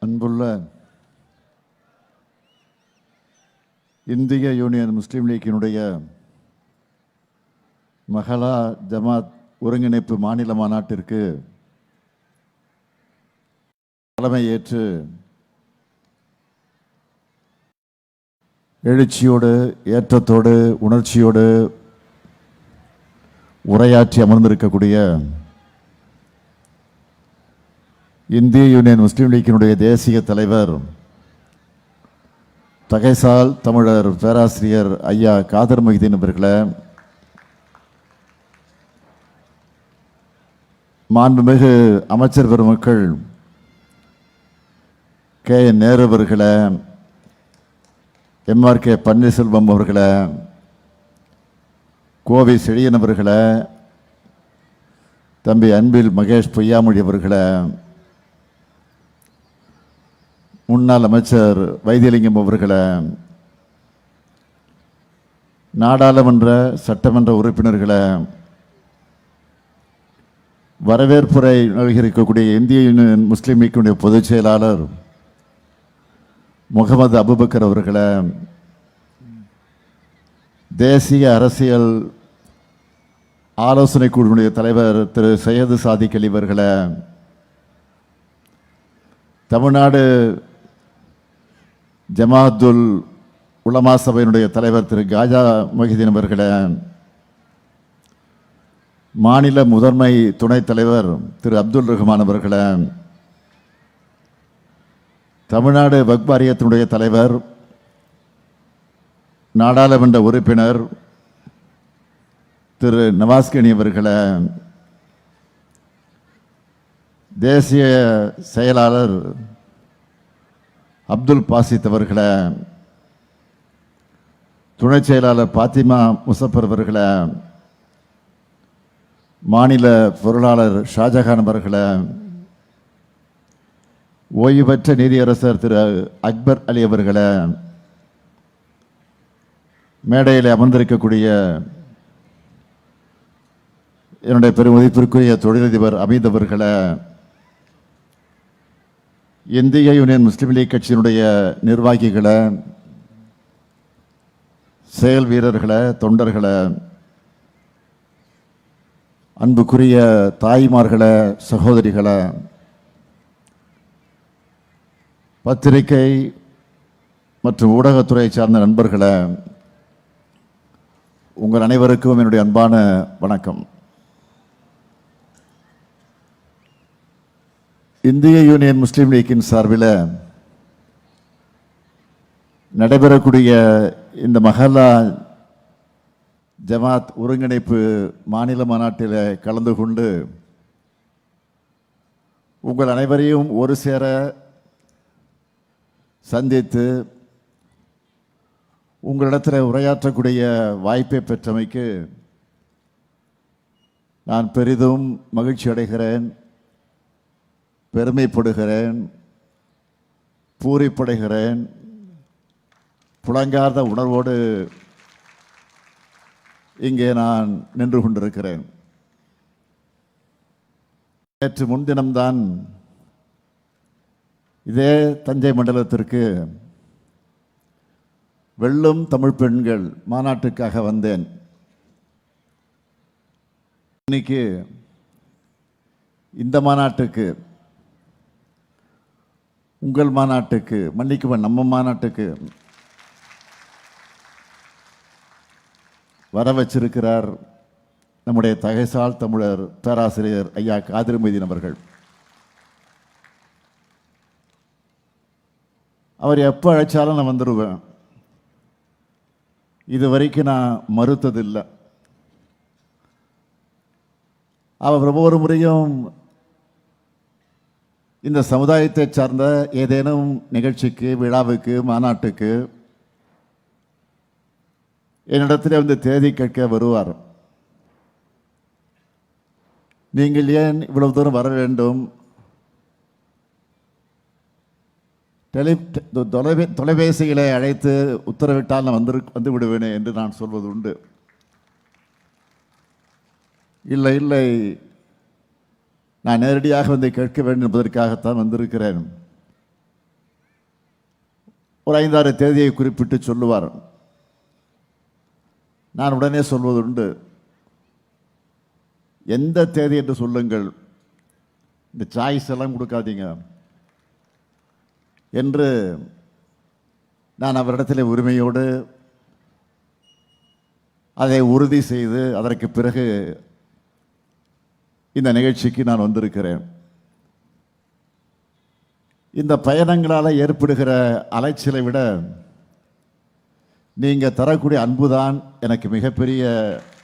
அன்புள்ள இந்திய யூனியன் முஸ்லீம் லீக்கினுடைய மஹலா ஜமாத் ஒருங்கிணைப்பு மாநில மாநாட்டிற்கு தலைமை ஏற்று எழுச்சியோடு ஏற்றத்தோடு உணர்ச்சியோடு உரையாற்றி அமர்ந்திருக்கக்கூடிய இந்திய யூனியன் முஸ்லீம் லீக்கினுடைய தேசிய தலைவர் தகைசால் தமிழர் பேராசிரியர் ஐயா காதர் மொஹிதீன் அவர்களே, மாண்புமிகு அமைச்சர் பெருமக்கள் கே என் நேரு அவர்களே, எம்ஆர்கே பன்னீர்செல்வம் அவர்களே, கோவை செழியன் அவர்களே, தம்பி அன்பில் மகேஷ் பொய்யாமொழி அவர்களே, முன்னாள் அமைச்சர் வைத்தியலிங்கம் அவர்களே, நாடாளுமன்ற சட்டமன்ற உறுப்பினர்களே, வரவேற்புரை நல்கியிருக்கக்கூடிய இந்திய யூனியன் முஸ்லீம் லீக்கினுடைய பொதுச் செயலாளர் முகமது அபுபக்கர் அவர்களே, தேசிய அரசியல் ஆலோசனை குழுவினுடைய தலைவர் திரு சையது சாதிக் அலி அவர்களே, தமிழ்நாடு ஜமாத்துல் உலமா சபையினுடைய தலைவர் திரு காஜா மொஹிதீன் அவர்களே, மாநில முதன்மை துணைத் தலைவர் திரு அப்துல் ரஹ்மான் அவர்களே, தமிழ்நாடு வக்ஃப் வாரியத்தினுடைய தலைவர் நாடாளுமன்ற உறுப்பினர் திரு நவாஸ்கனி அவர்களே, தேசிய செயலாளர் அப்துல் பாசித் அவர்களே, துணை செயலாளர் பாத்திமா முசப்பர் அவர்களே, மாநில பொருளாளர் ஷாஜஹான் அவர்களே, ஓய்வு பெற்ற நீதியரசர் திரு அக்பர் அலி அவர்களே, மேடையில் அமர்ந்திருக்கக்கூடிய என்னுடைய பெருமதிப்பிற்குரிய தொழிலதிபர் அமீத் அவர்களே, இந்திய யூனியன் முஸ்லீம் லீக் கட்சியினுடைய நிர்வாகிகளை, செயல் வீரர்களை, தொண்டர்களை, அன்புக்குரிய தாய்மார்களை, சகோதரிகளை, பத்திரிகை மற்றும் ஊடகத்துறை சார்ந்த நண்பர்களை, உங்கள் அனைவருக்கும் என்னுடைய அன்பான வணக்கம். இந்திய யூனியன் முஸ்லீம் லீக்கின் சார்பில் நடைபெறக்கூடிய இந்த மஹல்லா ஜமாத் ஒருங்கிணைப்பு மாநில மாநாட்டில் கலந்து கொண்டு உங்கள் அனைவரையும் ஒரு சேர சந்தித்து உங்களிடத்தில் உரையாற்றக்கூடிய வாய்ப்பை பெற்றமைக்கு நான் பெரிதும் மகிழ்ச்சி அடைகிறேன், பெருமைப்படுகிறேன், பூரிப்படைகிறேன், புலங்கார்ந்த உணர்வோடு இங்கே நான் நின்று கொண்டிருக்கிறேன். நேற்று முன்தினம்தான் இதே தஞ்சை மண்டலத்திற்கு வெல்லும் தமிழ் பெண்கள் மாநாட்டுக்காக வந்தேன். இன்னைக்கு இந்த மாநாட்டுக்கு, உங்கள் மாநாட்டுக்கு, மன்னிக்குவன் நம்ம மாநாட்டுக்கு வர வச்சிருக்கிறார் நம்முடைய தகைசால் தமிழர் பேராசிரியர் ஐயா காதர் மொஹிதீன் அவர்கள். அவர் எப்போ அழைச்சாலும் நான் வந்துடுவேன். இது வரைக்கும் நான் மறுத்ததில்லை. அவர் ஒவ்வொரு முறையும் இந்த சமுதாயத்தை சார்ந்த ஏதேனும் நிகழ்ச்சிக்கு, விழாவுக்கு, மாநாட்டுக்கு என்னிடத்தில் வந்து தேதி கேட்க வருவார். நீங்கள் ஏன் இவ்வளவு தூரம் வர வேண்டும், தொலைபேசிகளை அழைத்து உத்தரவிட்டால் நான் வந்து விடுவேனே என்று நான் சொல்வது உண்டு. இல்லை இல்லை, நான் நேரடியாக வந்து கேட்க வேண்டும் என்பதற்காகத்தான் வந்திருக்கிறேன். ஒரு 5-6 தேதியை குறிப்பிட்டு சொல்லுவார். நான் உடனே சொல்வதுண்டு, எந்த தேதி என்று சொல்லுங்கள், இந்த சாய்ஸ் எல்லாம் கொடுக்காதீங்க என்று நான் அவரிடத்தில் உரிமையோடு அதை உறுதி செய்து அதற்கு பிறகு இந்த நிகழ்ச்சிக்கு நான் வந்திருக்கிறேன். இந்த பயணங்களால் ஏற்படுகிற அலைச்சலை விட நீங்கள் தரக்கூடிய அன்புதான் எனக்கு மிகப்பெரிய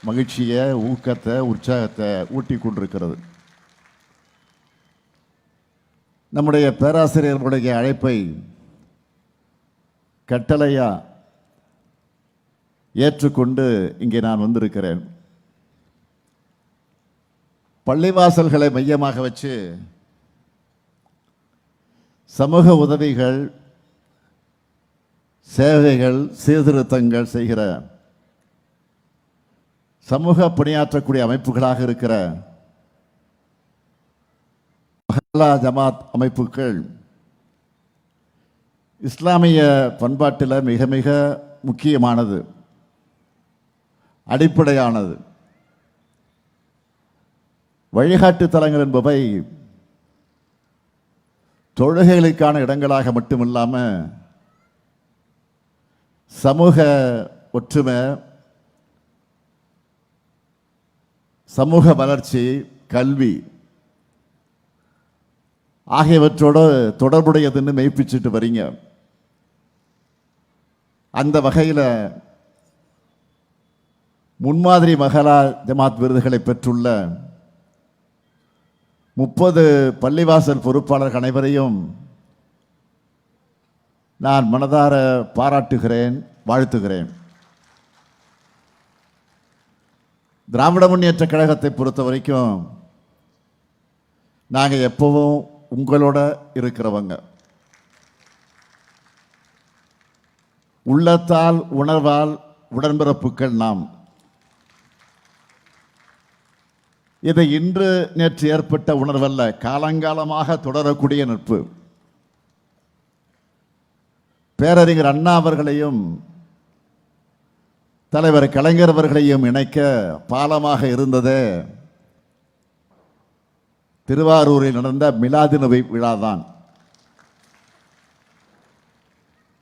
மகிழ்ச்சியை, ஊக்கத்தை, உற்சாகத்தை ஊட்டி கொண்டிருக்கிறது. நம்முடைய பேராசிரியர்களுடைய அழைப்பை கட்டளையா ஏற்றுக்கொண்டு இங்கே நான் வந்திருக்கிறேன். பள்ளிவாசல்களை மையமாக வச்சு சமூக உதவிகள், சேவைகள், சீர்திருத்தங்கள் செய்கிற சமூக பணியாற்றக்கூடிய அமைப்புகளாக இருக்கிற மஹல்லா ஜமாத் அமைப்புகள் இஸ்லாமிய பண்பாட்டில் மிக மிக முக்கியமானது, அடிப்படையானது. வழிகாட்டு தலங்கள் என்பவை தொழுகைகளுக்கான இடங்களாக மட்டுமில்லாமல் சமூக ஒற்றுமை, சமூக வளர்ச்சி, கல்வி ஆகியவற்றோடு தொடர்புடையதுன்னு மெய்ப்பிச்சுட்டு வரீங்க. அந்த வகையில் முன்மாதிரி மஹல்லா ஜமாத் விருதுகளை பெற்றுள்ள 30 பள்ளிவாசல் பொறுப்பாளர்கள் அனைவரையும் நான் மனதார பாராட்டுகிறேன், வாழ்த்துகிறேன். திராவிட முன்னேற்ற கழகத்தை பொறுத்த வரைக்கும் நாங்கள் எப்பவும் உங்களோட இருக்கிறவங்க. உள்ளத்தால் உணர்வால் உடன்பிறப்புகள் நாம். இது இன்று நேற்று ஏற்பட்ட உணர்வல்ல, காலங்காலமாக தொடரக்கூடிய நட்பு. பேரறிஞர் அண்ணா அவர்களையும் தலைவர் கலைஞர் அவர்களையும் இணைக்க பாலமாக இருந்ததே திருவாரூரில் நடந்த மிலாது நபி விழாதான்.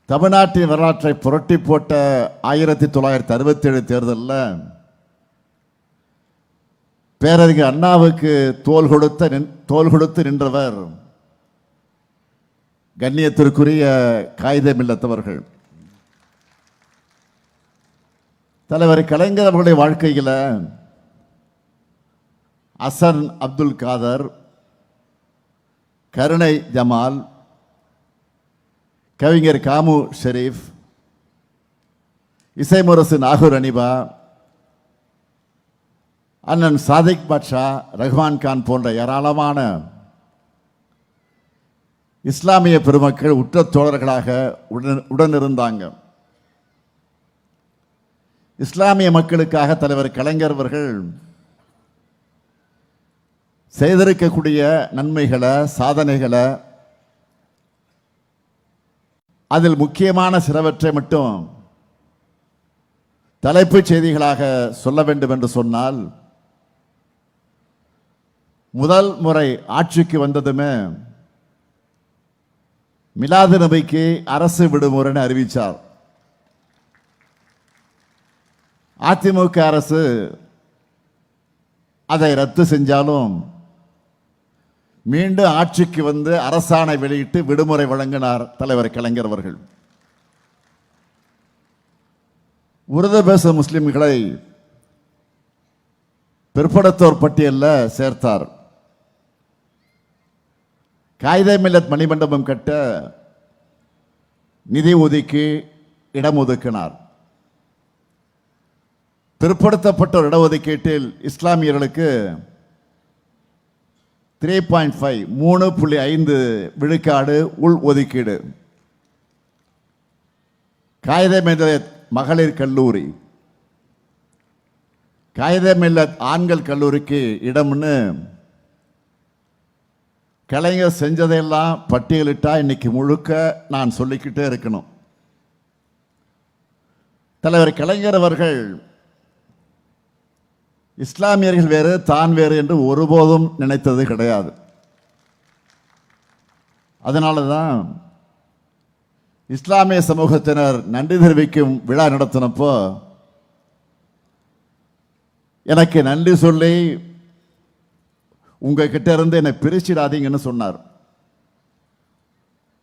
தமிழ்நாட்டின் வரலாற்றை புரட்டி போட்ட 1967 தேர்தலில் பேரறிஞர் அண்ணாவுக்கு தோள் கொடுத்து நின்றவர் கண்ணியத்திற்குரிய காயிதே மில்லத் அவர்கள். தலைவர் கலைஞர் அவர்களுடைய வாழ்க்கையில் அசன் அப்துல் காதர், கருணை ஜமால், கவிஞர் காமு ஷெரீப், இசைமுரசு நாகூர் அனிபா, அண்ணன் சாதிக் பாட்ஷா, ரஹ்மான் கான் போன்ற ஏராளமான இஸ்லாமிய பெருமக்கள் உற்ற தோழர்களாக உடனிருந்தாங்க. இஸ்லாமிய மக்களுக்காக தலைவர் கலைஞர் அவர்கள் செய்திருக்கக்கூடிய நன்மைகளை, சாதனைகளை, அதில் முக்கியமான சிலவற்றை மட்டும் தலைப்புச் செய்திகளாக சொல்ல வேண்டும் என்று சொன்னால், முதல் முறை ஆட்சிக்கு வந்ததுமே மிலாது நபிக்கு அரசு விடுமுறைன்னு அறிவித்தார். அதிமுக அரசு அதை ரத்து செஞ்சாலும் மீண்டும் ஆட்சிக்கு வந்து அரசாணை வெளியிட்டு விடுமுறை வழங்கினார் தலைவர் கலைஞர் அவர்கள். உருது பேசும் முஸ்லிம்களை பிற்படுத்தோர் பட்டியலில் சேர்த்தார். காயிதே மில்லத் மணிமண்டபம் கட்ட நிதி ஒதுக்கி இடம் ஒதுக்கினார். பிற்படுத்தப்பட்டோர் இடஒதுக்கீட்டில் இஸ்லாமியர்களுக்கு 3.5 3.5 விழுக்காடு உள் ஒதுக்கீடு. காயிதே மில்லத் மகளிர் கல்லூரி, காயிதே மில்லத் ஆண்கள் கல்லூரிக்கு இடம்னு கலைஞர் செஞ்சதையெல்லாம் பட்டியலிட்டா இன்னைக்கு முழுக்க நான் சொல்லிக்கிட்டே இருக்கணும். தலைவர் கலைஞர் அவர்கள் இஸ்லாமியர்கள் வேறு தான் வேறு என்று ஒருபோதும் நினைத்தது கிடையாது. அதனால தான் இஸ்லாமிய சமூகத்தினர் நன்றி தெரிவிக்கும் விழா நடத்தினப்போ எனக்கு நன்றி சொல்லி உங்ககிட்ட இருந்து என்னை பிரிச்சிடாதீங்கன்னு சொன்னார்.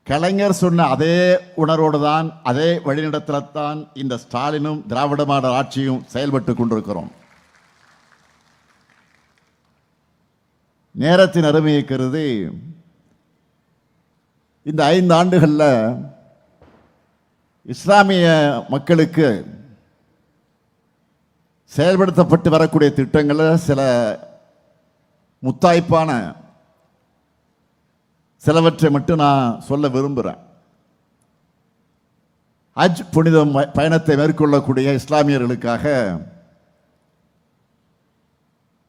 கலைஞர் சொன்ன அதே உணர்வோடு தான், அதே வழிநடத்தத்தான் இந்த ஸ்டாலினும் திராவிட மாடல் ஆட்சியும் செயல்பட்டு கொண்டிருக்கிறோம். நேரத்தின் அருமையை கருதி இந்த 5 ஆண்டுகளில் இஸ்லாமிய மக்களுக்கு செயல்படுத்தப்பட்டு வரக்கூடிய திட்டங்களில் சில முத்தாய்ப்பான சிலவற்றை மட்டும் நான் சொல்ல விரும்புகிறேன். ஹஜ் புனித பயணத்தை மேற்கொள்ளக்கூடிய இஸ்லாமியர்களுக்காக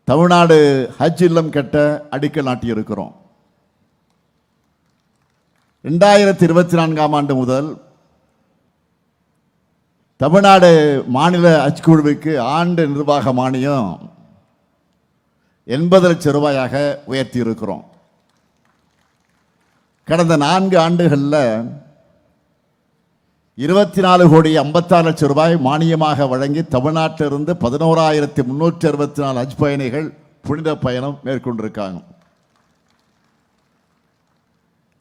தமிழ்நாடு ஹஜ் இல்லம் கட்ட அடிக்கல் நாட்டியிருக்கிறோம். 2024ஆம் ஆண்டு முதல் தமிழ்நாடு மாநில ஹஜ் குழுவுக்கு ஆண்டு நிர்வாக மானியம் 80 லட்சம் ரூபாயாக உயர்த்தி இருக்கிறோம். கடந்த 4 ஆண்டுகளில் 24 கோடி 56 லட்சம் ரூபாய் மானியமாக வழங்கி தமிழ்நாட்டிலிருந்து 11,364 ஹஜ் பயணிகள் புனித பயணம் மேற்கொண்டிருக்காங்க.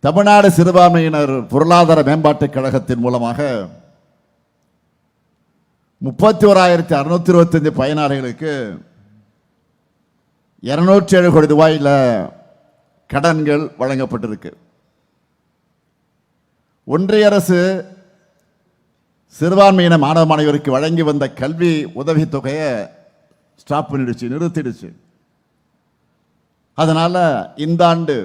தமிழ்நாடு சிறுபான்மையினர் பொருளாதார மேம்பாட்டுக் கழகத்தின் மூலமாக 31,625 பயனாளிகளுக்கு 207 கோடி ரூபாயில் கடன்கள் வழங்கப்பட்டிருக்கு. ஒன்றிய அரசு சிறுபான்மையின மாணவ மாணவியருக்கு வழங்கி வந்த கல்வி உதவித்தொகையை ஸ்டாப் பண்ணிடுச்சு, நிறுத்திடுச்சு. அதனால இந்த ஆண்டு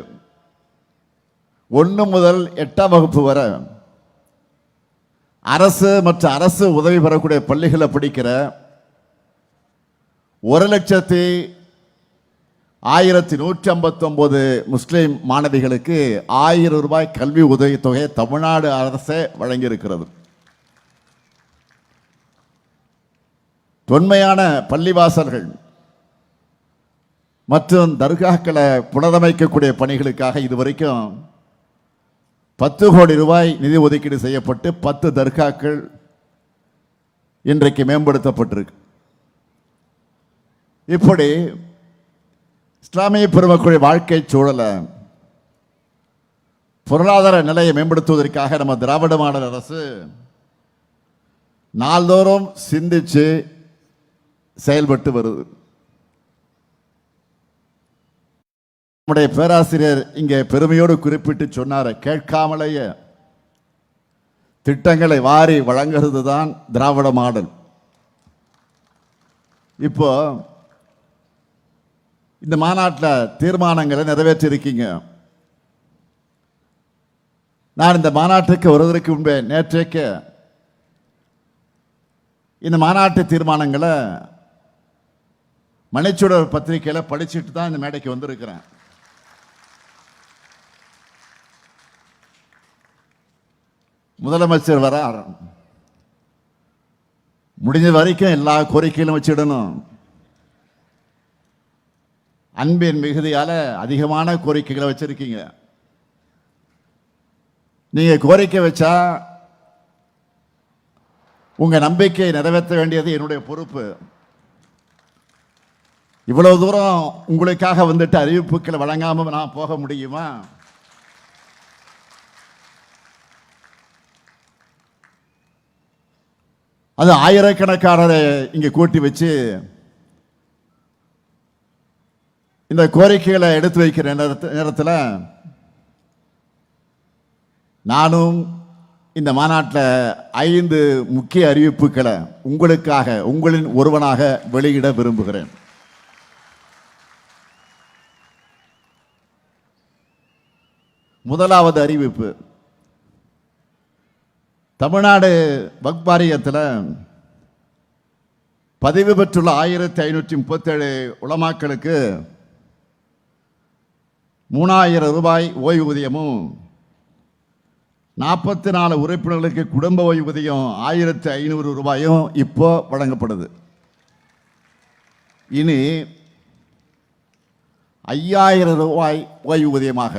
1 முதல் 8ஆம் வகுப்பு வரை அரசு மற்றும் அரசு உதவி பெறக்கூடிய பள்ளிகளில் படிக்கிற 1,01,159 முஸ்லிம் மாணவிகளுக்கு 1000 ரூபாய் கல்வி உதவித்தொகை தமிழ்நாடு அரசே வழங்கியிருக்கிறது. தொன்மையான பள்ளிவாசல்கள் மற்றும் தர்காக்களை புனரமைக்கக்கூடிய பணிகளுக்காக இதுவரைக்கும் 10 கோடி ரூபாய் நிதி ஒதுக்கீடு செய்யப்பட்டு 10 தர்காக்கள் இன்றைக்கு மேம்படுத்தப்பட்டிருக்கு. இப்படி இஸ்லாமிய பெருமக்களுடைய வாழ்க்கை சூழலை பொருளாதார நிலையை மேம்படுத்துவதற்காக நம்ம திராவிட மாடல் அரசு நாள்தோறும் சிந்திச்சு செயல்பட்டு வருது. நம்முடைய பேராசிரியர் இங்கே பெருமையோடு குறிப்பிட்டு சொன்னார், கேட்காமலேயே திட்டங்களை வாரி வழங்குறது தான் திராவிட மாடல். இப்போ இந்த மாநாட்டில் தீர்மானங்களை நிறைவேற்றியிருக்கீங்க. நான் இந்த மாநாட்டுக்கு வருவதற்கு முன்பே நேற்றைக்கு இந்த மாநாட்டு தீர்மானங்களை மணிச்சுடர் பத்திரிகையில் படிச்சுட்டு தான் இந்த மேடைக்கு வந்திருக்கிறேன். முதலமைச்சர் வரார், முடிஞ்ச வரைக்கும் எல்லா கோரிக்கையிலும் வச்சிடணும். அன்பின் மிகுதியால் அதிகமான கோரிக்கைகளை வச்சிருக்கீங்க. நீங்க கோரிக்கை வச்சா உங்க நம்பிக்கையை நிறைவேற்ற வேண்டியது என்னுடைய பொறுப்பு. இவ்வளவு தூரம் உங்களுக்காக வந்துட்டு அறிவிப்புகளை வழங்காம நான் போக முடியுமா? அது ஆயிரக்கணக்கானரை இங்கே கூட்டி வச்சு இந்த கோரிக்கைகளை எடுத்து வைக்கிற நேரத்தில் நானும் இந்த மாநாட்டில் 5 முக்கிய அறிவிப்புகளை உங்களுக்காக, உங்களின் ஒருவனாக வெளியிட விரும்புகிறேன். முதலாவது அறிவிப்பு, தமிழ்நாடு வக்ஃப் வாரியத்தில் பதிவு பெற்றுள்ள 1537 உலமாக்களுக்கு 3000 ரூபாய் ஓய்வூதியமும் 44 உறுப்பினர்களுக்கு குடும்ப ஓய்வூதியம் 1500 ரூபாயும் இப்போ வழங்கப்படுது. இனி 5000 ரூபாய் ஓய்வூதியமாக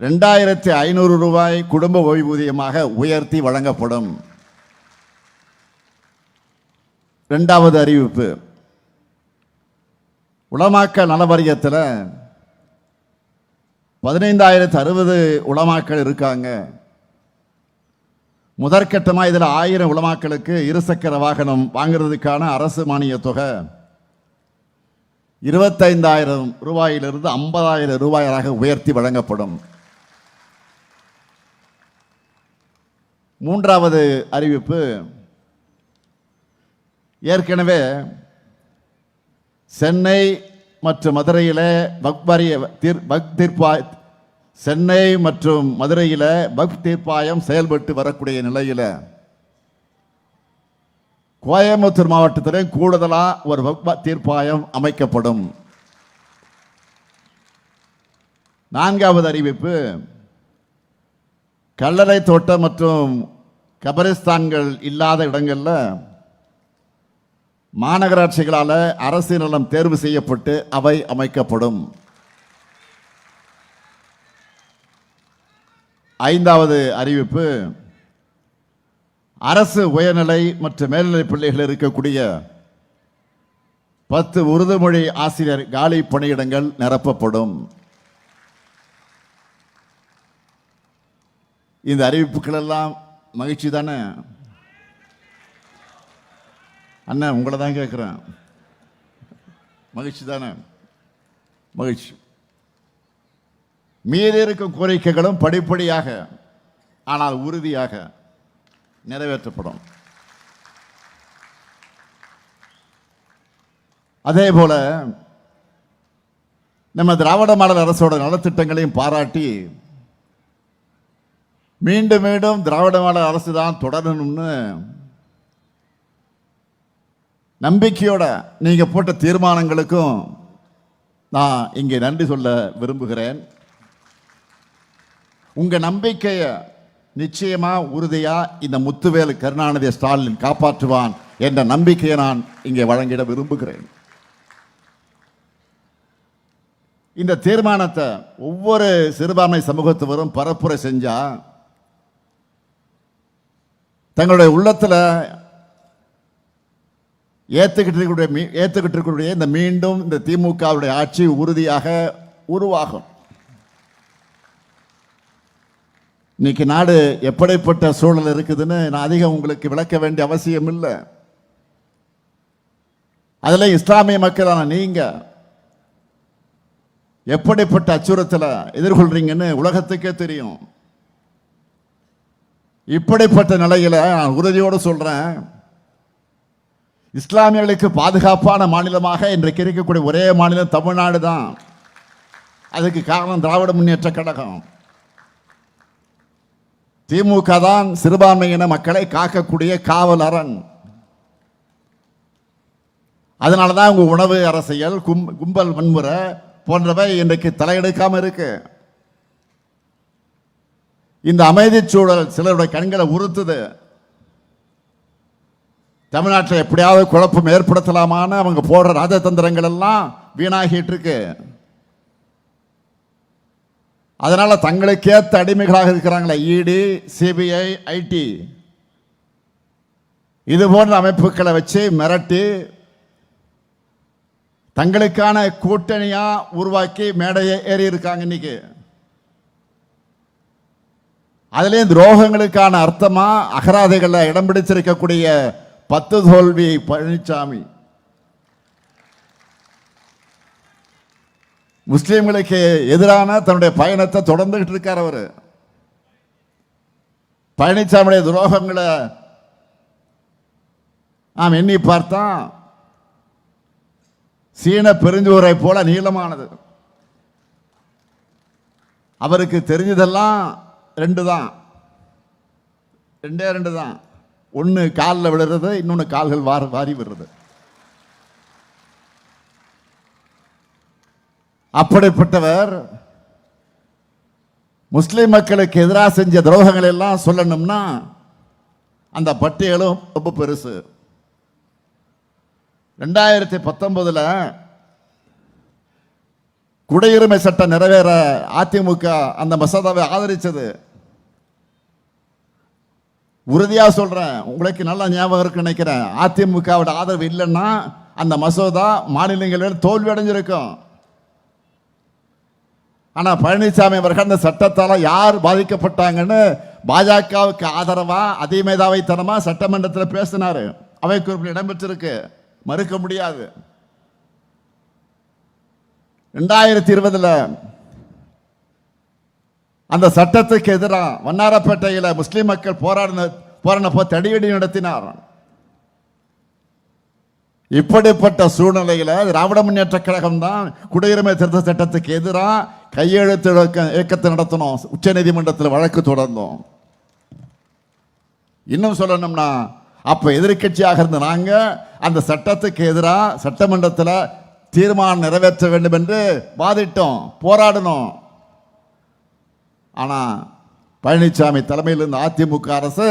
2500 ரூபாய் குடும்ப ஓய்வூதியமாக உயர்த்தி வழங்கப்படும். இரண்டாவது அறிவிப்பு, உலமாக்கல் நல வாரியத்தில் 15060 உலமாக்கள் இருக்காங்க. முதற்கட்டமாக இதில் 1000 உலமாக்களுக்கு இருசக்கர வாகனம் வாங்குறதுக்கான அரசு மானிய தொகை 25,000 ரூபாயிலிருந்து 50,000 ரூபாயாக உயர்த்தி வழங்கப்படும். மூன்றாவது அறிவிப்பு, ஏற்கனவே சென்னை மற்றும் மதுரையில் சென்னை மற்றும் மதுரையில் வக்ஃப் தீர்ப்பாயம் செயல்பட்டு வரக்கூடிய நிலையில் கோயம்புத்தூர் மாவட்டத்தில் கூடுதலாக ஒரு வக்ஃப் தீர்ப்பாயம் அமைக்கப்படும். நான்காவது அறிவிப்பு, கல்லறை தோட்டம் மற்றும் கபரிஸ்தான்கள் இல்லாத இடங்களில் மாநகராட்சிகளால் அரசு நிலம் தேர்வு செய்யப்பட்டு அவை அமைக்கப்படும். ஐந்தாவது அறிவிப்பு, அரசு உயர்நிலை மற்றும் மேல்நிலை பள்ளிகள் இருக்கக்கூடிய 10 உருது மொழி ஆசிரியர் காலி பணியிடங்கள் நிரப்பப்படும். இந்த அறிவிப்புகள் எல்லாம் மகிழ்ச்சி தானே? அண்ணா உங்களை தான் கேட்குறேன், மகிழ்ச்சி தானே? மகிழ்ச்சி. மீறி இருக்கும் கோரிக்கைகளும் படிப்படியாக ஆனால் உறுதியாக நிறைவேற்றப்படும். அதே போல நம்ம திராவிட மாடல் அரசோட நலத்திட்டங்களையும் பாராட்டி மீண்டும் மீண்டும் திராவிட மாடல் அரசு தான் தொடரணும்னு நம்பிக்கையோட நீங்க போட்ட தீர்மானங்களுக்கும் நான் இங்கே நன்றி சொல்ல விரும்புகிறேன். உங்க நம்பிக்கையை நிச்சயமா உறுதியா இந்த முத்துவேல் கருணாநிதி ஸ்டாலின் காப்பாற்றுவான் என்ற நம்பிக்கையை நான் இங்கே வழங்கிட விரும்புகிறேன். இந்த தீர்மானத்தை ஒவ்வொரு சிறுபான்மை சமூகத்தவரும் பரப்புரை செஞ்சா தங்களுடைய உள்ளத்தில் ஏற்றுக்கிட்டு இருக்கக்கூடிய இந்த மீண்டும் இந்த திமுகவுடைய ஆட்சி உறுதியாக உருவாகும். இன்னைக்கு நாடு எப்படிப்பட்ட சூழல் இருக்குதுன்னு நான் அதிகம் உங்களுக்கு விளக்க வேண்டிய அவசியம் இல்லை. அதில் இஸ்லாமிய மக்களான நீங்க எப்படிப்பட்ட அச்சுறுத்தலை எதிர்கொள்றீங்கன்னு உலகத்துக்கே தெரியும். இப்படிப்பட்ட நிலையில நான் உறுதியோடு சொல்றேன், இஸ்லாமியர்களுக்கு பாதுகாப்பான மாநிலமாக இன்றைக்கு இருக்கக்கூடிய ஒரே மாநிலம் தமிழ்நாடு தான். அதுக்கு காரணம் திராவிட முன்னேற்ற கழகம். திமுக தான் சிறுபான்மையின மக்களை காக்கக்கூடிய காவல் அரண். அதனாலதான் உங்க உணவு அரசியல், கும்பல் வன்முறை போன்றவை இன்றைக்கு தலையெடுக்காம இருக்கு. இந்த அமைதி சூழல் சிலருடைய கண்களை உறுத்துது. தமிழ்நாட்டில் எப்படியாவது குழப்பம் ஏற்படுத்தலாமான்னு அவங்க போடுற ராஜதந்திரங்கள் எல்லாம் வீணாகிட்டு இருக்கு. அதனால தங்களுக்கேற்ற அடிமைகளாக இருக்கிறாங்களே இடி, சிபிஐ, ஐடி இது போன்ற அமைப்புகளை வச்சு மிரட்டி தங்களுக்கான கூட்டணியா உருவாக்கி மேடையை ஏறி இருக்காங்க. இன்னைக்கு அதுலேயும் துரோகங்களுக்கான அர்த்தமா அகராதைகளில் இடம் பிடிச்சிருக்கக்கூடிய 10 தோல்வி பழனிசாமி முஸ்லிம்களுக்கு எதிரான தன்னுடைய பயணத்தை தொடர்ந்துகிட்டு இருக்கார். அவரு பழனிசாமியுடைய துரோகங்களை நாம் எண்ணி பார்த்தா சீன பெருஞ்சுவரை போல நீளமானது. அவருக்கு தெரிஞ்சதெல்லாம் ரெண்டு தான். ஒன்று காலில் விழுறது, இன்னொன்று கால்கள் வாரி விடுறது. அப்படிப்பட்டவர் முஸ்லிம் மக்களுக்கு எதிராக செஞ்ச துரோகங்கள் எல்லாம் சொல்லணும்னா அந்த பட்டியலும் ரொம்ப பெருசு. 2019 குடியுரிமை சட்டம் நிறைவேற அதிமுக அந்த மசோதாவை ஆதரிச்சது. உறுதியா சொல்றேன், உங்களுக்கு நல்லா ஞாபகம் இருக்கு நினைக்கிறேன், அதிமுகவோட ஆதரவு இல்லைன்னா அந்த மசோதா மாநிலங்களில் தோல்வி அடைஞ்சிருக்கும். ஆனா பழனிசாமி அவர்கள் அந்த சட்டத்தால யார் பாதிக்கப்பட்டாங்கன்னு பாஜகவுக்கு ஆதரவா அதிமேதாவைத்தனமா சட்டமன்றத்தில் பேசினாரு. அவை குறிப்பில் இடம்பெற்றிருக்கு, மறுக்க முடியாது. 2020 அந்த சட்டத்துக்கு எதிராக வண்ணாரப்பேட்டையில் முஸ்லிம் மக்கள் போராடினப்போ தடியடி நடத்தினார். இப்படிப்பட்ட சூழ்நிலையில் திராவிட முன்னேற்ற கழகம் தான் குடியுரிமை திருத்த சட்டத்துக்கு எதிராக கையெழுத்து இயக்கத்தை நடத்தணும். உச்ச நீதிமன்றத்தில் வழக்கு தொடர்ந்தோம். இன்னும் சொல்லணும்னா அப்ப எதிர்கட்சியாக இருந்த நாங்க அந்த சட்டத்துக்கு எதிராக சட்டமன்றத்தில் தீர்மானம் நிறைவேற்ற வேண்டும் என்று வாதிட்டோம், போராடணும். ஆனா பழனிசாமி தலைமையில் இருந்த அதிமுக அரசு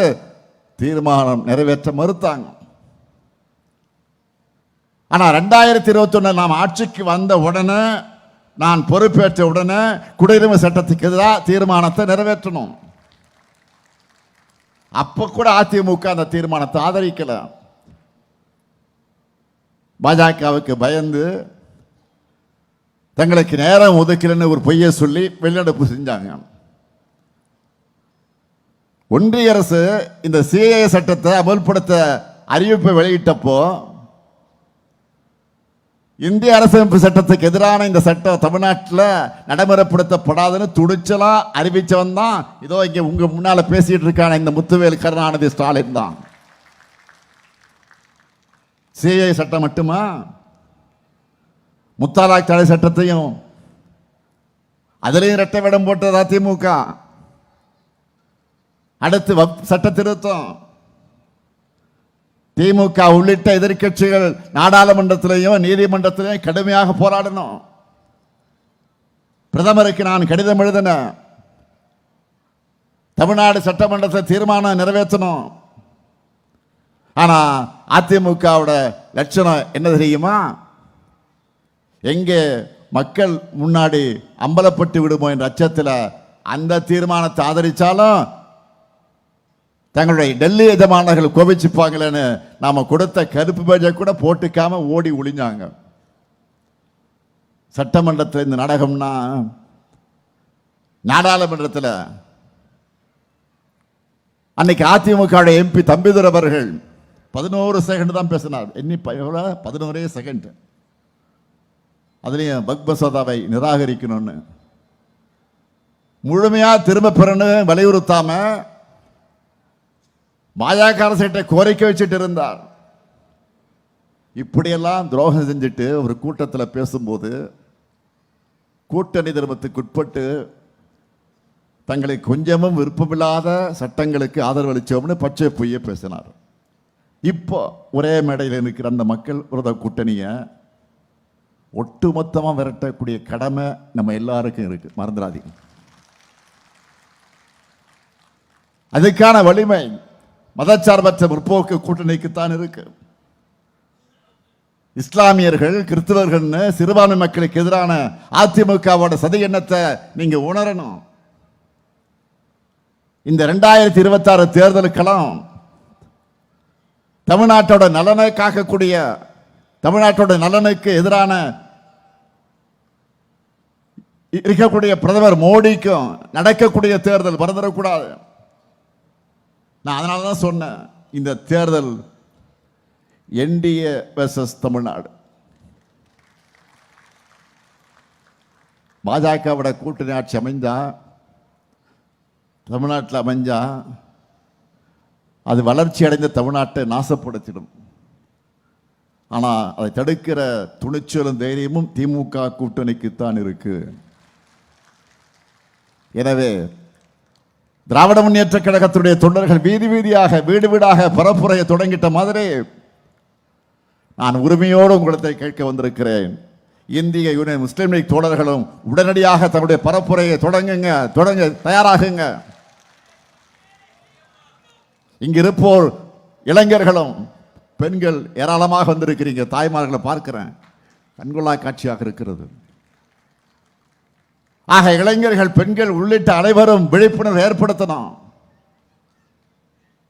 தீர்மானம் நிறைவேற்ற மறுத்தாங்க. ஆனா 2021 நாம் ஆட்சிக்கு வந்த உடனே, நான் பொறுப்பேற்ற உடனே குடியுரிமை சட்டத்துக்கு எதிராக தீர்மானத்தை நிறைவேற்றணும். அப்ப கூட அதிமுக அந்த தீர்மானத்தை ஆதரிக்கல. பாஜகவுக்கு பயந்து தங்களுக்கு நேரம் ஒதுக்கலன்னு ஒரு பொய்யை சொல்லி வெளிநடப்பு செஞ்சாங்க. ஒன்றிய அரசு இந்த சிஏஏ சட்டத்தை அமல்படுத்த அறிவிப்பை வெளியிட்டப்போ இந்திய அரசமைப்பு சட்டத்துக்கு எதிரான இந்த சட்டம் தமிழ்நாட்டில் நடைமுறைப்படுத்தப்படாதுன்னு துணிச்சலா அறிவிச்சவன் தான் இதோ இங்க உங்க முன்னால பேசிட்டு இருக்கான இந்த முத்துவேல் கருணாநிதி ஸ்டாலின் தான். சிஏஏ சட்டம் மட்டுமா, முத்தாலாக் தடை சட்டத்தையும் அதிலையும் இரட்டை வேடம் போட்டது அதிமுக. அடுத்து சட்ட திருத்தம், திமுக உள்ளிட்ட எதிர்கட்சிகள் நாடாளுமன்றத்திலையும் நீதிமன்றத்திலையும் கடுமையாக போராடணும். பிரதமருக்கு நான் கடிதம் எழுதின, தமிழ்நாடு சட்டமன்றத்தில் தீர்மானம் நிறைவேற்றணும். ஆனா அதிமுகவோட லட்சணம் என்ன தெரியுமா? எங்கே மக்கள் முன்னாடி அம்பலப்பட்டு விடுமோ என்ற அச்சத்தில் அந்த தீர்மானத்தை ஆதரிச்சாலும் தங்களுடைய டெல்லி எஜமானர்கள் கோபிச்சுப்பாங்களேன்னு நாம கொடுத்த கருப்பு பேஜை கூட போட்டுக்காம ஓடி ஒளிஞ்சாங்க. சட்டமன்றத்தில் இந்த நாடகம்னா, நாடாளுமன்றத்தில் அன்னைக்கு அதிமுக எம்பி தம்பிதுரை அவர்கள் 11 செகண்ட் தான் பேசினார். 11 செகண்ட். அதுலயும் பக் மசோதாவை நிராகரிக்கணும்னு முழுமையா திரும்ப பெறணும் வலியுறுத்தாம பாஜக அரசிட்ட கோரிக்கை வச்சுட்டு இருந்தார். இப்படியெல்லாம் துரோகம் செஞ்சுட்டு ஒரு கூட்டத்தில் பேசும்போது கூட்டணி தர்மத்துக்கு உட்பட்டு தங்களுக்கு கொஞ்சமும் விருப்பமில்லாத சட்டங்களுக்கு ஆதரவு அளிச்சோம்னு பச்சை பொய்ய பேசினார். இப்போ ஒரே மேடையில் இருக்கிற அந்த மக்கள் விரோத கூட்டணியை ஒட்டுமொத்தமாக விரட்டக்கூடிய கடமை நம்ம எல்லாருக்கும் இருக்கு, மறந்துடாதீங்க. அதுக்கான வலிமை மதச்சார்பற்ற முற்போக்கு கூட்டணிக்குத்தான் இருக்கு. இஸ்லாமியர்கள், கிறிஸ்தவர்கள், சிறுபான்மை மக்களுக்கு எதிரான அதிமுகவோட சதி எண்ணத்தை நீங்க உணரணும். இந்த 2026 தேர்தலுக்கெல்லாம் தமிழ்நாட்டோட நலனை காக்கக்கூடிய, தமிழ்நாட்டோட நலனுக்கு எதிரான இருக்கக்கூடிய பிரதமர் மோடிக்கும் நடக்கக்கூடிய தேர்தல் மறந்துடக்கூடாது. நான் அதனால தான் சொன்னேன், இந்த தேர்தல் என்டிஏ வெர்சஸ் தமிழ்நாடு. பாஜகவோட கூட்டணி ஆட்சி அமைஞ்சா, தமிழ்நாட்டில் அமைஞ்சா அது வளர்ச்சி அடைந்த தமிழ்நாட்டை நாசப்படுத்திடும். ஆனால் அதை தடுக்கிற துணிச்சலும் தைரியமும் திமுக கூட்டணிக்குத்தான் இருக்கு. எனவே திராவிட முன்னேற்ற கழகத்துடைய தொண்டர்கள் வீதி வீதியாக, வீடு வீடாக பரப்புரையை தொடங்கிட்ட மாதிரி நான் உரிமையோடு உங்களிடத்தை கேட்க வந்திருக்கிறேன். இந்திய யூனியன் முஸ்லீம் லீக் தோழர்களும் உடனடியாக தன்னுடைய பரப்புரையை தொடங்க தயாராகுங்க. இங்க இருப்போர் இளைஞர்களும் பெண்கள் ஏராளமாக வந்திருக்கிறீங்க. தாய்மார்களை பார்க்கிறேன், கண்கொள்ளா காட்சியாக இருக்கிறது. ஆக இளைஞர்கள், பெண்கள் உள்ளிட்ட அனைவரும் விழிப்புணர்வு ஏற்படுத்தணும்.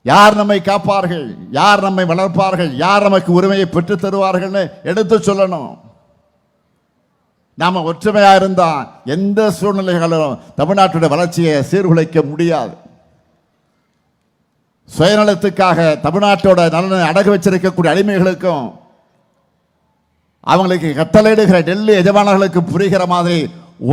யார் நம்மை காப்பார்கள், யார் நம்மை வளர்ப்பார்கள், யார் நமக்கு உரிமையை பெற்றுத் தருவார்கள் எடுத்து சொல்லணும். நாம ஒற்றுமையா இருந்தா எந்த சூழ்நிலைகளும் தமிழ்நாட்டுடைய வளர்ச்சியை சீர்குலைக்க முடியாது. சுயநலத்துக்காக தமிழ்நாட்டோட நலனை அடகு வச்சிருக்கக்கூடிய அடிமைகளுக்கும் அவங்களுக்கு கட்டளையிடுகிற டெல்லி எஜமானர்களுக்கு புரிகிற மாதிரி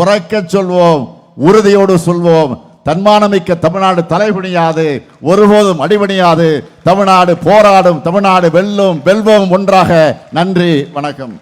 உரைக்க சொல்வோம், உறுதியோடு சொல்வோம். தன்மானமிக்க தமிழ்நாடு தலைபணியாது, ஒருபோதும் அடிபணியாது. தமிழ்நாடு போராடும், தமிழ்நாடு வெல்லும், வெல்வோம் ஒன்றாக. நன்றி, வணக்கம்.